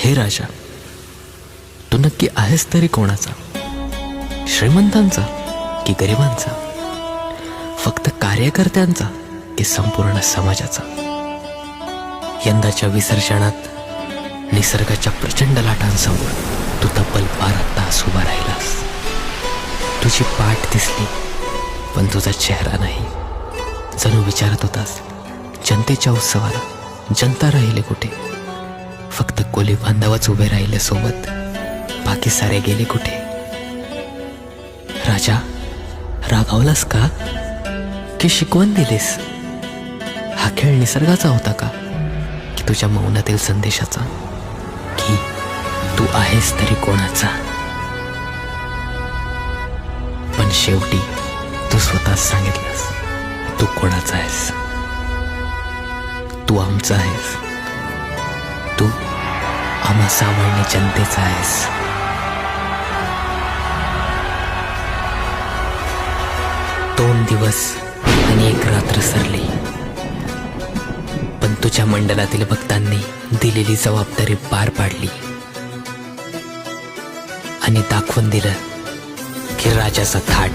हे राजा, तू नक्की आहेस तरी कोणाचा? श्रीमंतांचा की गरिबांचा? फक्त कार्यकर्त्यांचा की संपूर्ण समाजाचा? यंदाच्या विसर्जनात निसर्गाच्या प्रचंड लाटांसमोर तू तब्बल 12 तास उभा राहिलास. तुझी पाठ दिसली पण तुझा चेहरा नाही. जणू विचारत होतास, जनतेच्या उत्सवाला जनता राहिले कुठे? फक्त कोली बांधवच उभे राहिले सोबत, बाकी सारे गेले कुठे? राजा, रागावलास का की शिकवण दिलीस? हा खेळ निसर्गाचा होता का की तुझ्या मौनातील संदेशाचा? की तू आहेस तरी कोणाचा? पण शेवटी तू स्वतःच सांगितलंस, तू कोणाचा आहेस? तू आमचा आहेस. तू आम्हा सामान्य जनतेचा आहेस. दोन दिवस आणि एक रात्र सरली, पण तुझ्या मंडलातील भक्तांनी दिलेली जबाबदारी पार पाडली आणि दाखवून दिलं की राजाचा थाट